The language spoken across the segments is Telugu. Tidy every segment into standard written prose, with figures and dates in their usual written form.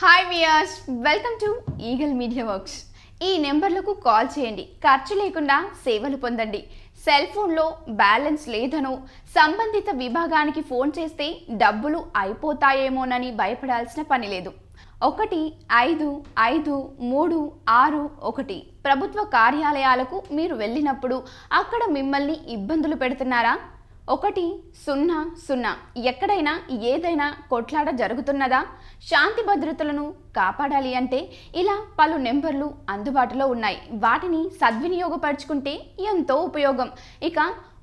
Hi viewers, welcome to eagle media works. ఈ నెంబర్లకు కాల్ చేయండి, ఖర్చు లేకుండా సేవలు పొందండి. సెల్ ఫోన్లో బ్యాలెన్స్ లేదనో, సంబంధిత విభాగానికి ఫోన్ చేస్తే డబ్బులు అయిపోతాయేమోనని భయపడాల్సిన పని లేదు. 1553661 ప్రభుత్వ కార్యాలయాలకు మీరు వెళ్ళినప్పుడు అక్కడ మిమ్మల్ని ఇబ్బందులు పెడుతున్నారా? 100 ఎక్కడైనా ఏదైనా కొట్లాట జరుగుతున్నదా? శాంతి భద్రతలను కాపాడాలి అంటే ఇలా పలు నెంబర్లు అందుబాటులో ఉన్నాయి. వాటిని సద్వినియోగపరుచుకుంటే ఎంతో ఉపయోగం. ఇక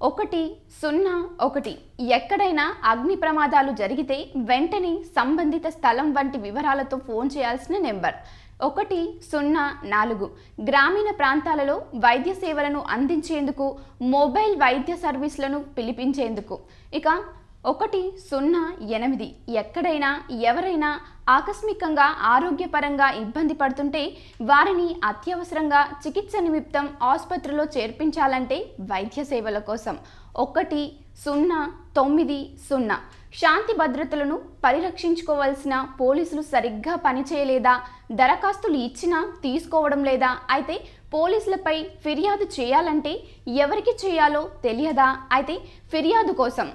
101 ఎక్కడైనా అగ్ని ప్రమాదాలు జరిగితే వెంటనే సంబంధిత స్థలం వంటి వివరాలతో ఫోన్ చేయాల్సిన నెంబర్. 104 గ్రామీణ ప్రాంతాలలో వైద్య సేవలను అందించేందుకు, మొబైల్ వైద్య సర్వీసులను పిలిపించేందుకు. ఇక 108 ఎక్కడైనా ఎవరైనా ఆకస్మికంగా ఆరోగ్యపరంగా ఇబ్బంది పడుతుంటే వారిని అత్యవసరంగా చికిత్స నిమిత్తం ఆసుపత్రిలో చేర్పించాలంటే వైద్య సేవల కోసం 109 శాంతి భద్రతలను పరిరక్షించుకోవాల్సిన పోలీసులు సరిగ్గా పనిచేయలేదా? దరఖాస్తులు ఇచ్చినా తీసుకోవడం లేదా? అయితే పోలీసులపై ఫిర్యాదు చేయాలంటే ఎవరికి చేయాలో తెలియదా? అయితే ఫిర్యాదు కోసం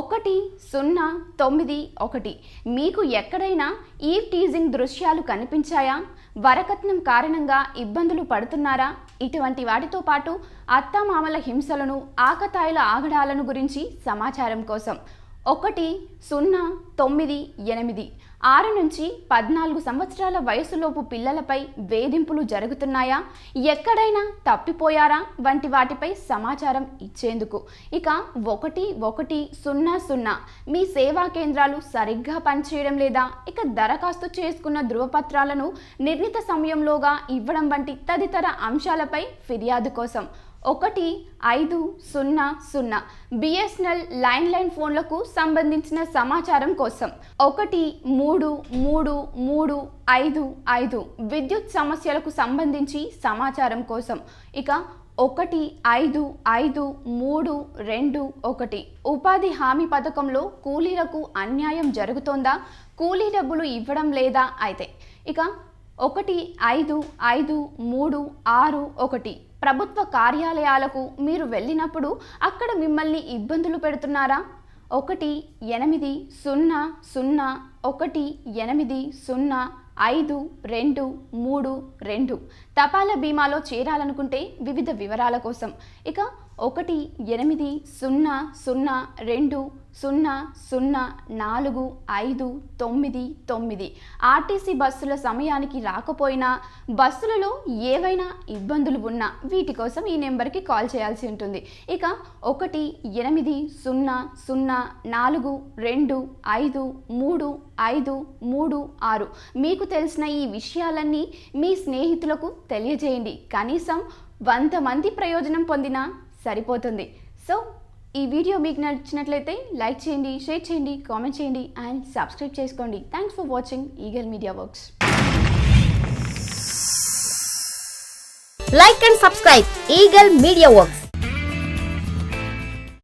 109 మీకు ఎక్కడైనా ఈవ్ టీజింగ్ దృశ్యాలు కనిపించాయా? వరకట్నం కారణంగా ఇబ్బందులు పడుతున్నారా? ఇటువంటి వాటితో పాటు అత్తామామల హింసలను, ఆకతాయిల ఆగడాలను గురించి సమాచారం కోసం 109 6 నుంచి 14 సంవత్సరాల వయసులోపు పిల్లలపై వేధింపులు జరుగుతున్నాయా, ఎక్కడైనా తప్పిపోయారా వంటి వాటిపై సమాచారం ఇచ్చేందుకు. ఇక 1100 మీ సేవా కేంద్రాలు సరిగ్గా పనిచేయడం లేదా, ఇక దరఖాస్తు చేసుకున్న ధృవపత్రాలను నిర్ణీత సమయంలోగా ఇవ్వడం వంటి తదితర అంశాలపై ఫిర్యాదు కోసం 1500 బిఎస్ఎన్ఎల్ ల్యాండ్లైన్ ఫోన్లకు సంబంధించిన సమాచారం కోసం 13355 విద్యుత్ సమస్యలకు సంబంధించి సమాచారం కోసం. ఇక 15531 ఉపాధి హామీ పథకంలో కూలీలకు అన్యాయం జరుగుతోందా, కూలీ డబ్బులు ఇవ్వడం లేదా? అయితే ఇక 15561 ప్రభుత్వ కార్యాలయాలకు మీరు వెళ్ళినప్పుడు అక్కడ మిమ్మల్ని ఇబ్బందులు పెడుతున్నారా? 18001805232 తపాలా బీమాలో చేరాలనుకుంటే వివిధ వివరాల కోసం. ఇక 18002004599 ఆర్టీసీ బస్సుల సమయానికి రాకపోయినా, బస్సులలో ఏవైనా ఇబ్బందులు ఉన్నా వీటి కోసం ఈ నెంబర్కి కాల్ చేయాల్సి ఉంటుంది. ఇక 18004253536 మీకు తెలిసిన ఈ విషయాలన్నీ మీ స్నేహితులకు తెలియజేయండి. కనీసం 100 మంది ప్రయోజనం పొందినా సరిపోతుంది. సో ఈ వీడియో మీకు నచ్చినట్లయితే లైక్ చేయండి, షేర్ చేయండి, కామెంట్ చేయండి అండ్ సబ్స్క్రైబ్ చేసుకోండి. Thanks for watching eagle media works. Like and subscribe Eagle Media Works.